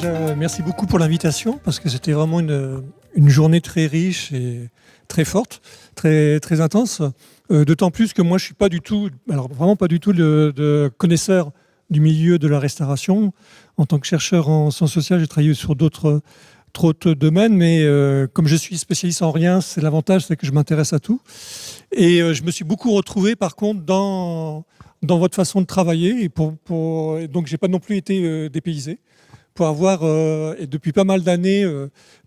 déjà, merci beaucoup pour l'invitation, parce que c'était vraiment une journée très riche et très forte, très, très intense. D'autant plus que moi, je ne suis pas du tout, alors vraiment pas du tout de connaisseur du milieu de la restauration. En tant que chercheur en sciences sociales, j'ai travaillé sur d'autres domaines, mais comme je suis spécialiste en rien, c'est l'avantage, c'est que je m'intéresse à tout. Et je me suis beaucoup retrouvé, par contre, dans votre façon de travailler. Et donc, je n'ai pas non plus été dépaysé pour avoir, et depuis pas mal d'années,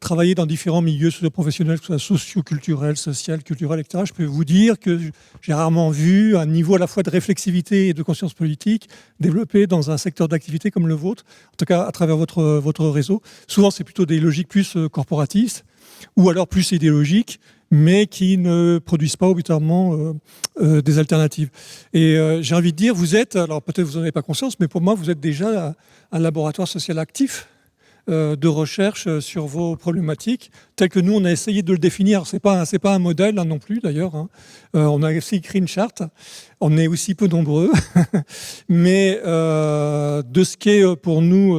travaillé dans différents milieux professionnels, que ce soit socio-culturels, social, culturel, etc. Je peux vous dire que j'ai rarement vu un niveau à la fois de réflexivité et de conscience politique développé dans un secteur d'activité comme le vôtre, en tout cas à travers votre réseau. Souvent, c'est plutôt des logiques plus corporatistes ou alors plus idéologiques, mais qui ne produisent pas obligatoirement des alternatives. Et j'ai envie de dire, vous êtes, alors peut-être vous n'en avez pas conscience, mais pour moi, vous êtes déjà un laboratoire social actif de recherche sur vos problématiques, tel que nous, on a essayé de le définir. C'est pas un modèle non plus, d'ailleurs. On a aussi écrit une charte. On est aussi peu nombreux. Mais de ce qu'est pour nous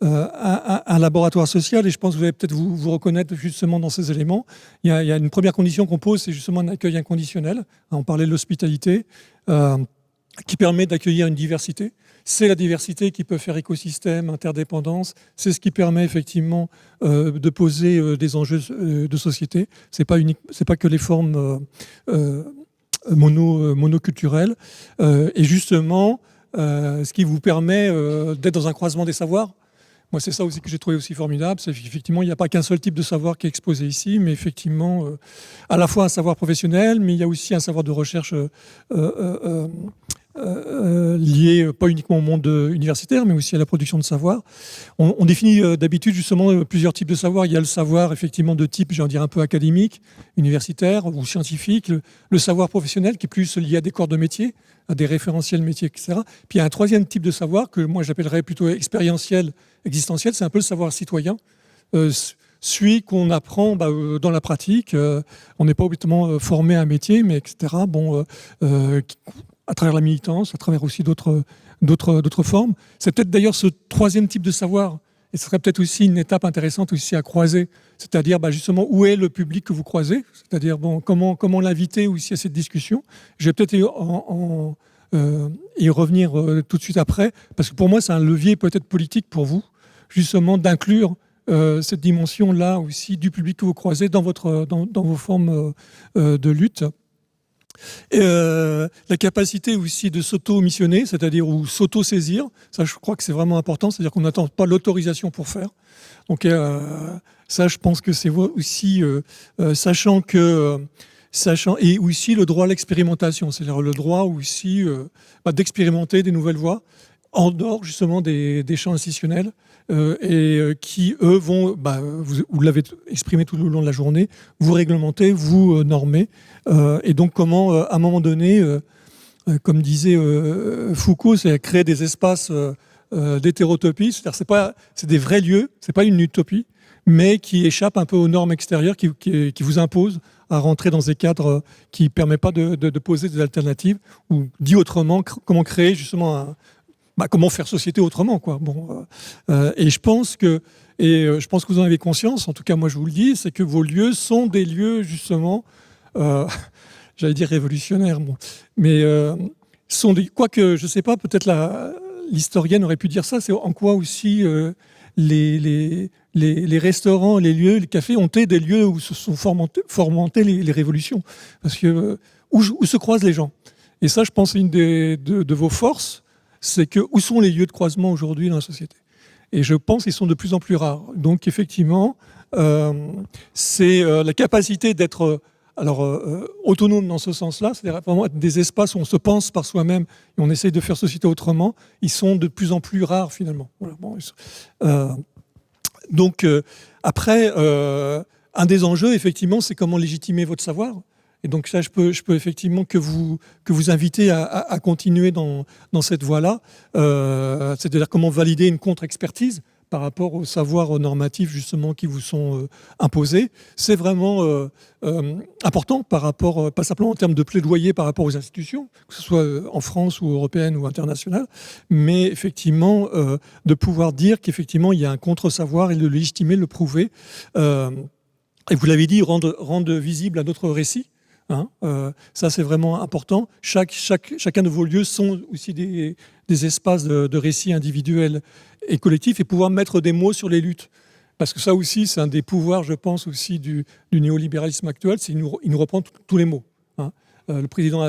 un laboratoire social, et je pense que vous allez peut-être vous reconnaître justement dans ces éléments, il y a une première condition qu'on pose, c'est justement un accueil inconditionnel. On parlait de l'hospitalité, qui permet d'accueillir une diversité. C'est la diversité qui peut faire écosystème, interdépendance. C'est ce qui permet effectivement de poser des enjeux de société. C'est pas que les formes monoculturelles. Et justement, ce qui vous permet d'être dans un croisement des savoirs. Moi, c'est ça aussi que j'ai trouvé aussi formidable. C'est qu'effectivement, il n'y a pas qu'un seul type de savoir qui est exposé ici, mais effectivement, à la fois un savoir professionnel, mais il y a aussi un savoir de recherche lié pas uniquement au monde universitaire, mais aussi à la production de savoir. On définit d'habitude justement plusieurs types de savoir. Il y a le savoir effectivement de type, j'ai envie de dire, un peu académique, universitaire ou scientifique, le savoir professionnel qui est plus lié à des corps de métier, à des référentiels métiers, etc. Puis il y a un troisième type de savoir que moi j'appellerais plutôt expérientiel, existentiel, c'est un peu le savoir citoyen. Celui qu'on apprend dans la pratique. On n'est pas obligatoirement formé à un métier, mais etc. À travers la militance, à travers aussi d'autres formes. C'est peut-être d'ailleurs ce troisième type de savoir, et ce serait peut-être aussi une étape intéressante aussi à croiser, c'est-à-dire justement où est le public que vous croisez, c'est-à-dire comment l'inviter aussi à cette discussion. Je vais peut-être y revenir tout de suite après, parce que pour moi c'est un levier peut-être politique pour vous, justement d'inclure cette dimension-là aussi du public que vous croisez dans vos formes de lutte. La capacité aussi de s'auto-missionner, c'est-à-dire ou s'auto-saisir, ça je crois que c'est vraiment important, c'est-à-dire qu'on n'attend pas l'autorisation pour faire. Donc ça je pense que c'est aussi sachant et aussi le droit à l'expérimentation, c'est-à-dire le droit aussi d'expérimenter des nouvelles voies en dehors justement des champs institutionnels qui, eux, vont, vous l'avez exprimé tout au long de la journée, vous réglementer, vous normer. Et donc comment, à un moment donné, comme disait Foucault, c'est créer des espaces d'hétérotopie, c'est-à-dire c'est des vrais lieux, c'est pas une utopie, mais qui échappent un peu aux normes extérieures, qui vous imposent à rentrer dans des cadres qui ne permettent pas de poser des alternatives, ou dit autrement, comment créer justement comment faire société autrement, quoi. Et je pense que vous en avez conscience, en tout cas moi je vous le dis, c'est que vos lieux sont des lieux justement, j'allais dire révolutionnaires, mais quoique je sais pas, peut-être l'historienne aurait pu dire ça, c'est en quoi aussi les restaurants, les lieux, les cafés ont été des lieux où se sont fomentées les révolutions, parce que où se croisent les gens. Et ça, je pense, c'est une de vos forces. C'est que où sont les lieux de croisement aujourd'hui dans la société? Et je pense qu'ils sont de plus en plus rares. Donc effectivement, c'est la capacité d'être autonome dans ce sens-là, c'est-à-dire vraiment être des espaces où on se pense par soi-même et on essaye de faire société autrement, ils sont de plus en plus rares finalement. Voilà, donc après, un des enjeux, effectivement, c'est comment légitimer votre savoir. Et donc ça, je peux effectivement que vous inviter à continuer dans cette voie-là. C'est-à-dire comment valider une contre-expertise par rapport aux savoirs normatifs justement qui vous sont imposés. C'est vraiment important par rapport, pas simplement en termes de plaidoyer par rapport aux institutions, que ce soit en France ou européenne ou internationale, mais effectivement de pouvoir dire qu'effectivement il y a un contre-savoir et de le légitimer, le prouver. Et vous l'avez dit, rendre visible à notre récit. Ça, c'est vraiment important. Chacun de vos lieux sont aussi des espaces de récits individuels et collectifs et pouvoir mettre des mots sur les luttes. Parce que ça aussi, c'est un des pouvoirs, je pense, aussi du néolibéralisme actuel, c'est qu'il nous reprend tous les mots. Le président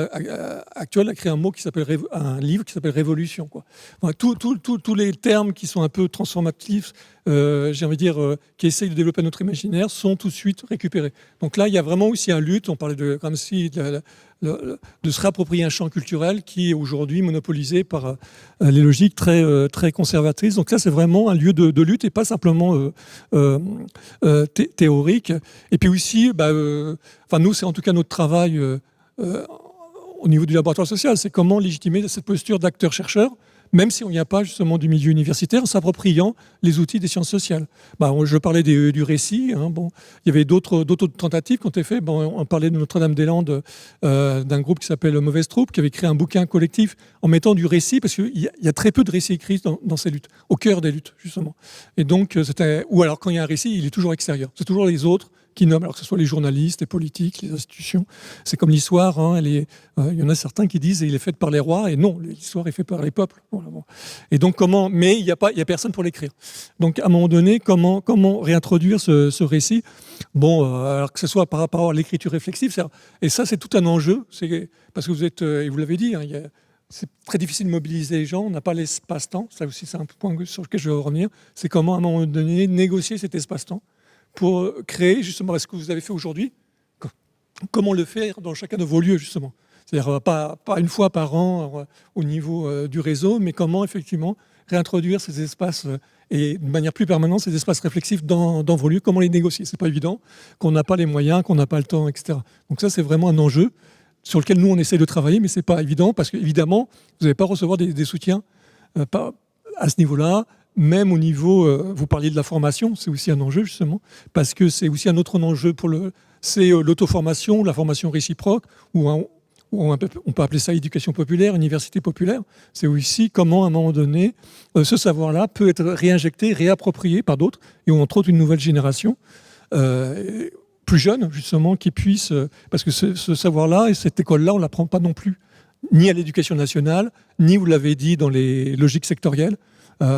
actuel a créé un livre qui s'appelle Révolution, quoi. Enfin, tous les termes qui sont un peu transformatifs, j'ai envie de dire, qui essayent de développer notre imaginaire, sont tout de suite récupérés. Donc là, il y a vraiment aussi un lutte. On parlait de se réapproprier un champ culturel qui est aujourd'hui monopolisé par les logiques très conservatrices. Donc ça, c'est vraiment un lieu de lutte et pas simplement théorique. Et puis aussi, nous, c'est en tout cas notre travail au niveau du laboratoire social, c'est comment légitimer cette posture d'acteur-chercheur, même si on n'y a pas justement du milieu universitaire, en s'appropriant les outils des sciences sociales. Je parlais du récit. Il y avait d'autres tentatives qui ont été faites. On parlait de Notre-Dame-des-Landes, d'un groupe qui s'appelle Mauvaise Troupe, qui avait créé un bouquin collectif en mettant du récit, parce qu'il y a très peu de récits écrits dans ces luttes, au cœur des luttes, justement. Et donc, ou alors quand il y a un récit, il est toujours extérieur. C'est toujours les autres qui nomment, alors que ce soit les journalistes, les politiques, les institutions. C'est comme l'histoire, il y en a certains qui disent il est fait par les rois, et non, l'histoire est faite par les peuples. Voilà, bon. Et donc mais il y a personne pour l'écrire. Donc à un moment donné, comment réintroduire ce récit, alors que ce soit par rapport à l'écriture réflexive, et ça c'est tout un enjeu, parce que vous êtes, et vous l'avez dit, c'est très difficile de mobiliser les gens, on n'a pas l'espace-temps, ça aussi c'est un point sur lequel je veux revenir, c'est comment à un moment donné négocier cet espace-temps pour créer justement ce que vous avez fait aujourd'hui, comment le faire dans chacun de vos lieux justement. C'est-à-dire pas une fois par an au niveau du réseau, mais comment effectivement réintroduire ces espaces et de manière plus permanente ces espaces réflexifs dans vos lieux, comment les négocier. C'est pas évident, qu'on n'a pas les moyens, qu'on n'a pas le temps, etc. Donc ça c'est vraiment un enjeu sur lequel nous on essaie de travailler, mais c'est pas évident parce qu'évidemment vous n'allez pas recevoir des soutiens pas à ce niveau-là. Même au niveau, vous parliez de la formation, c'est aussi un enjeu justement, parce que c'est aussi un autre enjeu c'est l'auto-formation, la formation réciproque, ou on peut appeler ça éducation populaire, université populaire. C'est aussi comment, à un moment donné, ce savoir-là peut être réinjecté, réapproprié par d'autres, et entre autres une nouvelle génération plus jeune, justement, qui puisse... parce que ce savoir-là et cette école-là, on ne l'apprend pas non plus, ni à l'éducation nationale, ni, vous l'avez dit, dans les logiques sectorielles,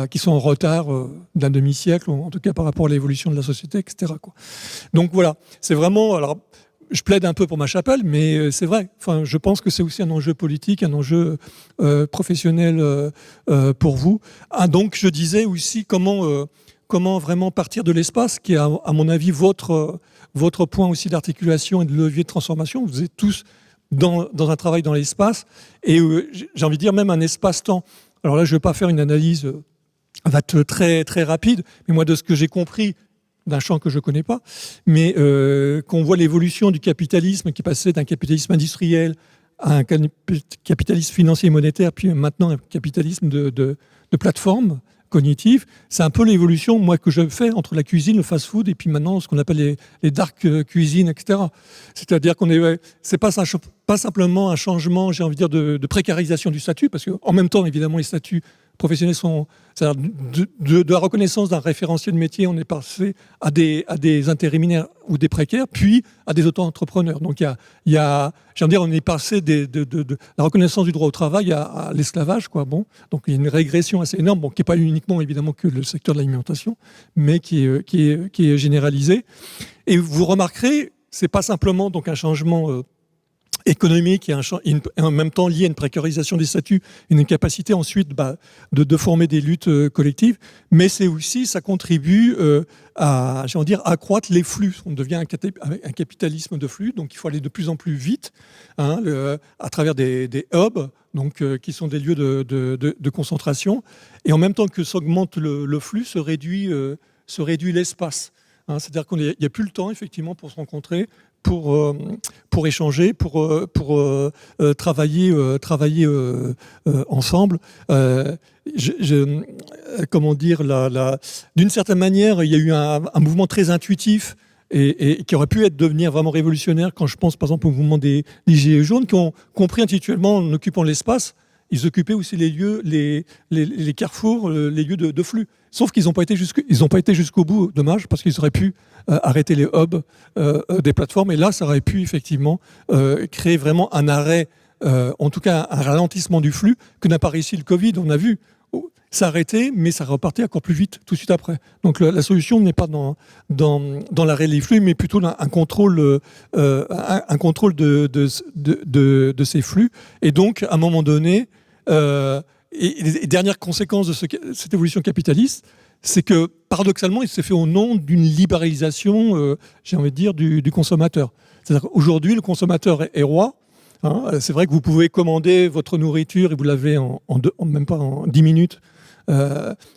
qui sont en retard d'un demi-siècle, en tout cas par rapport à l'évolution de la société, etc. Donc voilà, c'est vraiment... Alors, je plaide un peu pour ma chapelle, mais c'est vrai. Enfin, je pense que c'est aussi un enjeu politique, un enjeu professionnel pour vous. Donc, je disais aussi comment vraiment partir de l'espace, qui est, à mon avis, votre point aussi d'articulation et de levier de transformation. Vous êtes tous dans un travail dans l'espace, et j'ai envie de dire même un espace-temps. Alors là, je ne vais pas faire une analyse très, très rapide, mais moi, de ce que j'ai compris d'un champ que je ne connais pas, mais qu'on voit l'évolution du capitalisme qui passait d'un capitalisme industriel à un capitalisme financier et monétaire, puis maintenant un capitalisme de plateforme cognitive. C'est un peu l'évolution, moi, que je fais entre la cuisine, le fast-food, et puis maintenant ce qu'on appelle les dark cuisines, etc. C'est-à-dire c'est pas simplement un changement, j'ai envie de dire, de précarisation du statut, parce qu'en même temps, évidemment, les statuts professionnels sont... C'est-à-dire de la reconnaissance d'un référentiel de métier, on est passé à des intérimaires ou des précaires, puis à des auto-entrepreneurs. Donc j'ai envie de dire, on est passé de la reconnaissance du droit au travail à l'esclavage, quoi. Bon, donc il y a une régression assez énorme, qui n'est pas uniquement évidemment que le secteur de l'alimentation, mais qui est généralisée. Et vous remarquerez, c'est pas simplement donc un changement économique et en même temps lié à une précarisation des statuts, une incapacité ensuite de former des luttes collectives, mais c'est aussi, ça contribue à accroître les flux. On devient un capitalisme de flux, donc il faut aller de plus en plus vite à travers des hubs, donc, qui sont des lieux de concentration, et en même temps que s'augmente le flux, se réduit l'espace. C'est-à-dire qu'il n'y a plus le temps, effectivement, pour se rencontrer, pour échanger, pour travailler ensemble. Comment dire, d'une certaine manière, il y a eu un mouvement très intuitif et qui aurait pu devenir vraiment révolutionnaire quand je pense par exemple au mouvement des Gilets jaunes qui ont compris intuitivement en occupant l'espace, ils occupaient aussi les lieux, les carrefours, les lieux de flux. Sauf qu'ils n'ont pas été jusqu'au bout, dommage, parce qu'ils auraient pu arrêter les hubs des plateformes. Et là, ça aurait pu effectivement créer vraiment un arrêt, en tout cas un ralentissement du flux que n'a pas réussi le Covid. On a vu s'arrêter, mais ça repartait encore plus vite tout de suite après. Donc la solution n'est pas dans l'arrêt des flux, mais plutôt un contrôle de ces flux. Et donc, à un moment donné, et dernière conséquence de cette évolution capitaliste, c'est que paradoxalement, il s'est fait au nom d'une libéralisation, j'ai envie de dire, du consommateur. C'est-à-dire qu'aujourd'hui, le consommateur est roi. Hein, c'est vrai que vous pouvez commander votre nourriture et vous l'avez même pas en 10 minutes.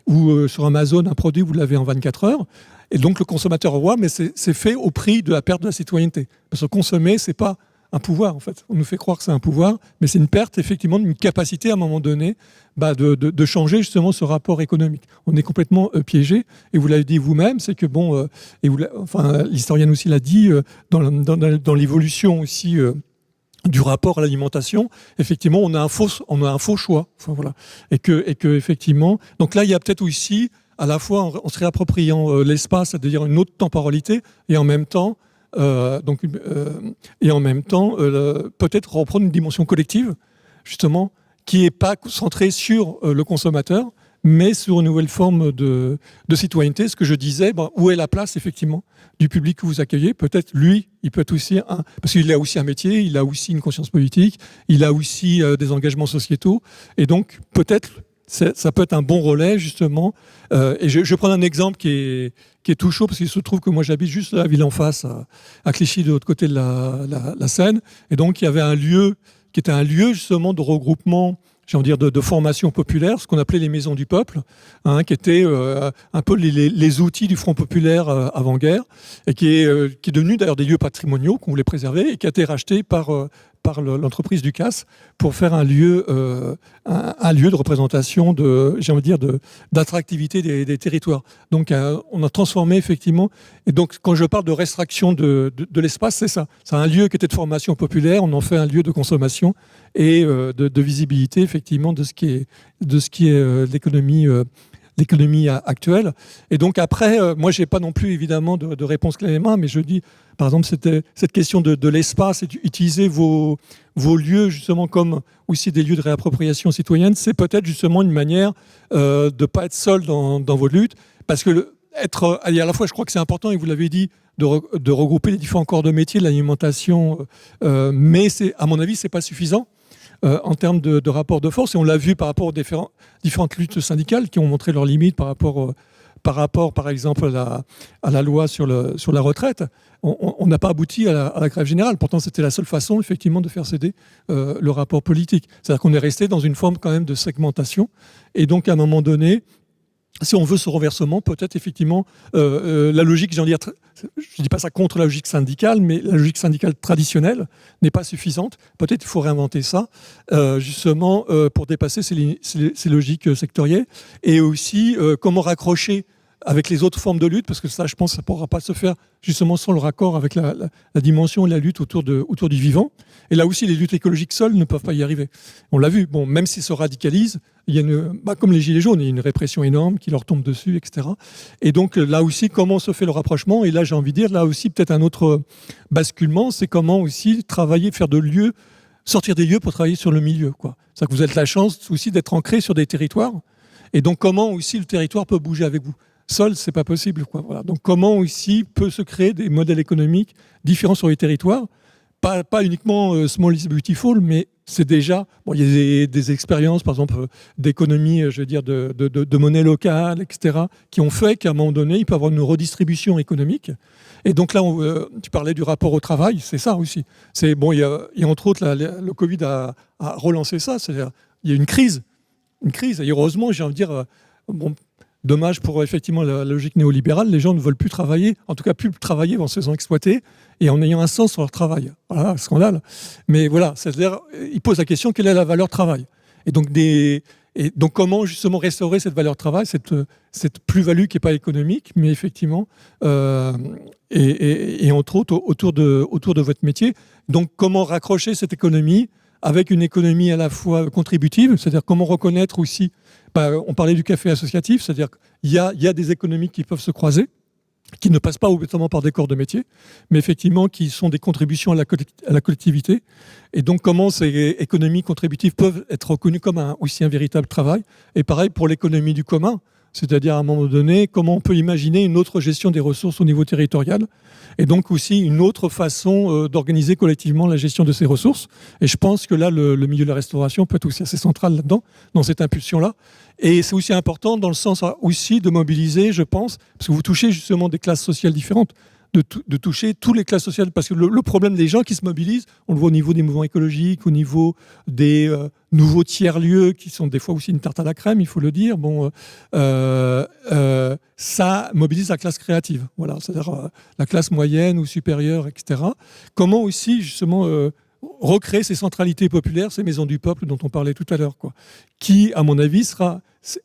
Ou sur Amazon, un produit, vous l'avez en 24 heures. Et donc, le consommateur est roi, mais c'est fait au prix de la perte de la citoyenneté. Parce que consommer, c'est pas un pouvoir, en fait. On nous fait croire que c'est un pouvoir, mais c'est une perte, effectivement, d'une capacité, à un moment donné, de changer, justement, ce rapport économique. On est complètement piégé. Et vous l'avez dit vous-même, c'est que, l'historienne aussi l'a dit, dans l'évolution aussi du rapport à l'alimentation, effectivement, on a un faux choix. Enfin, voilà. Et que effectivement, donc là, il y a peut-être aussi, à la fois en se réappropriant l'espace, c'est-à-dire une autre temporalité, et en même temps, peut-être reprendre une dimension collective, justement, qui n'est pas centrée sur le consommateur, mais sur une nouvelle forme de citoyenneté. Ce que je disais, où est la place, effectivement, du public que vous accueillez? Peut-être, lui, il peut être aussi parce qu'il a aussi un métier, il a aussi une conscience politique, il a aussi des engagements sociétaux. Et donc, peut-être, ça peut être un bon relais, justement. Et je prends un exemple qui est tout chaud, parce qu'il se trouve que moi, j'habite juste la ville en face, à Clichy, de l'autre côté de la Seine. Et donc, il y avait un lieu qui était un lieu, justement, de regroupement, j'ai envie de dire, de formation populaire, ce qu'on appelait les maisons du peuple, hein, qui étaient un peu les outils du Front populaire avant-guerre, et qui est devenu d'ailleurs des lieux patrimoniaux qu'on voulait préserver, et qui a été racheté par l'entreprise Ducasse pour faire un lieu de représentation d'attractivité des territoires. Donc on a transformé effectivement, et donc quand je parle de restriction de l'espace, c'est ça. C'est un lieu qui était de formation populaire, on en fait un lieu de consommation et de visibilité effectivement de ce qui est l'économie actuelle. Et donc après, moi j'ai pas non plus évidemment de réponse clé en main, mais je dis par exemple cette question de l'espace et d'utiliser vos lieux justement comme aussi des lieux de réappropriation citoyenne, c'est peut-être justement une manière de ne pas être seul dans vos luttes, parce que à la fois je crois que c'est important, et vous l'avez dit, de regrouper les différents corps de métier de l'alimentation, mais à mon avis c'est pas suffisant. En termes de rapport de force, et on l'a vu par rapport aux différentes luttes syndicales qui ont montré leurs limites par rapport, par exemple, à la loi sur la retraite. On n'a pas abouti à la grève générale. Pourtant, c'était la seule façon, effectivement, de faire céder le rapport politique. C'est-à-dire qu'on est resté dans une forme quand même de segmentation. Et donc, à un moment donné, si on veut ce renversement, peut-être effectivement la logique, je ne dis pas ça contre la logique syndicale, mais la logique syndicale traditionnelle n'est pas suffisante. Peut-être qu'il faut réinventer ça, justement, pour dépasser ces logiques sectorielles. Et aussi, comment raccrocher avec les autres formes de lutte, parce que ça, je pense, ça ne pourra pas se faire justement sans le raccord avec la dimension et la lutte autour du vivant. Et là aussi, les luttes écologiques seules ne peuvent pas y arriver. On l'a vu, même s'ils se radicalisent, il y a comme les Gilets jaunes, il y a une répression énorme qui leur tombe dessus, etc. Et donc là aussi, comment se fait le rapprochement? Et là, j'ai envie de dire, là aussi, peut-être un autre basculement, c'est comment aussi travailler, sortir des lieux pour travailler sur le milieu, quoi. C'est-à-dire que vous avez la chance aussi d'être ancré sur des territoires. Et donc, comment aussi le territoire peut bouger avec vous? Seul, c'est pas possible, quoi. Voilà. Donc, comment aussi peut se créer des modèles économiques différents sur les territoires? Pas uniquement small is beautiful, mais c'est déjà... Bon, il y a des expériences, par exemple, d'économie, je veux dire, de monnaie locale, etc., qui ont fait qu'à un moment donné, il peut y avoir une redistribution économique. Et donc là, tu parlais du rapport au travail, c'est ça aussi. Il y a entre autres, le Covid a relancé ça. C'est-à-dire, il y a une crise. Et heureusement, j'ai envie de dire... Dommage pour effectivement la logique néolibérale, les gens ne veulent plus travailler, en tout cas plus travailler en se faisant exploiter et en ayant un sens sur leur travail. Voilà, scandale. Mais voilà, c'est-à-dire, ils posent la question, quelle est la valeur travail? Et donc comment justement restaurer cette valeur travail, cette plus-value qui n'est pas économique, mais effectivement, et entre autres autour de votre métier. Donc comment raccrocher cette économie avec une économie à la fois contributive, c'est-à-dire comment reconnaître aussi, on parlait du café associatif, c'est-à-dire qu'il y a des économies qui peuvent se croiser, qui ne passent pas obligatoirement par des corps de métier, mais effectivement qui sont des contributions à la collectivité. Et donc comment ces économies contributives peuvent être reconnues comme aussi un véritable travail. Et pareil pour l'économie du commun, c'est-à-dire à un moment donné, comment on peut imaginer une autre gestion des ressources au niveau territorial, et donc aussi une autre façon d'organiser collectivement la gestion de ces ressources. Et je pense que là, le milieu de la restauration peut être aussi assez central là-dedans, dans cette impulsion-là. Et c'est aussi important dans le sens aussi de mobiliser, je pense, parce que vous touchez justement des classes sociales différentes, de toucher toutes les classes sociales. Parce que le problème des gens qui se mobilisent, on le voit au niveau des mouvements écologiques, au niveau des nouveaux tiers-lieux, qui sont des fois aussi une tarte à la crème, il faut le dire. Bon, ça mobilise la classe créative, voilà, c'est-à-dire la classe moyenne ou supérieure, etc. Comment aussi, justement, recréer ces centralités populaires, ces maisons du peuple dont on parlait tout à l'heure, quoi, qui, à mon avis,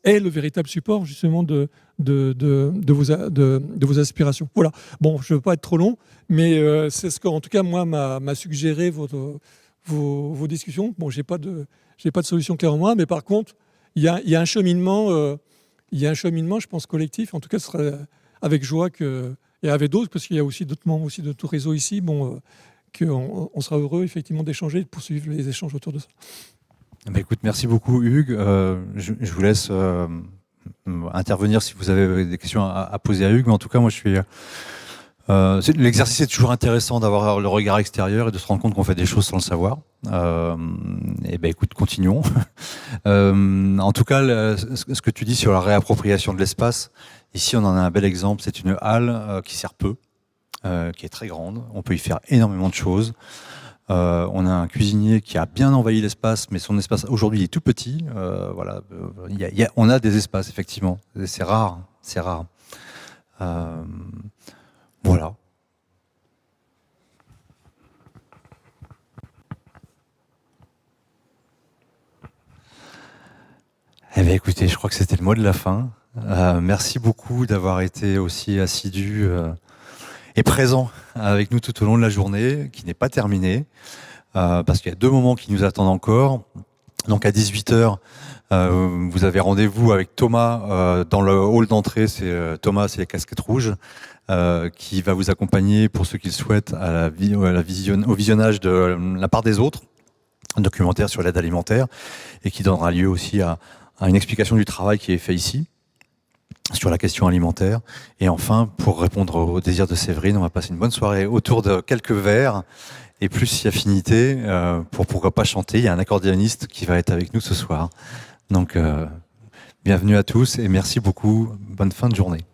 est le véritable support, justement, de vos aspirations. Voilà. Bon, je ne veux pas être trop long, mais c'est ce qu'en tout cas, moi, m'a suggéré vos discussions. Bon, j'ai pas de solution claire en moi, mais par contre, il y a un cheminement, je pense, collectif. En tout cas, ce serait avec joie et avec d'autres, parce qu'il y a aussi d'autres membres aussi de tout réseau ici. Bon, qu'on sera heureux effectivement d'échanger et de poursuivre les échanges autour de ça. Bah écoute, merci beaucoup Hugues. Je vous laisse intervenir si vous avez des questions à poser à Hugues, mais en tout cas moi je suis... l'exercice est toujours intéressant d'avoir le regard extérieur et de se rendre compte qu'on fait des choses sans le savoir. Et ben écoute, continuons. En tout cas, ce que tu dis sur la réappropriation de l'espace, ici on en a un bel exemple, c'est une halle qui sert peu, qui est très grande, on peut y faire énormément de choses. On a un cuisinier qui a bien envahi l'espace, mais son espace aujourd'hui est tout petit. Voilà, on a des espaces effectivement, c'est rare, c'est rare. Voilà. Eh bien, écoutez, je crois que c'était le mot de la fin. Merci beaucoup d'avoir été aussi assidu et présent avec nous tout au long de la journée, qui n'est pas terminée, parce qu'il y a 2 moments qui nous attendent encore. Donc à 18h, vous avez rendez-vous avec Thomas dans le hall d'entrée. Thomas, c'est les casquettes rouges, qui va vous accompagner pour ceux qui le souhaitent au visionnage de La part des autres, un documentaire sur l'aide alimentaire, et qui donnera lieu aussi à une explication du travail qui est fait ici sur la question alimentaire. Et enfin, pour répondre au désir de Séverine, on va passer une bonne soirée autour de quelques verres et plus si affinité, pour pourquoi pas chanter. Il y a un accordéoniste qui va être avec nous ce soir. Donc, bienvenue à tous et merci beaucoup. Bonne fin de journée.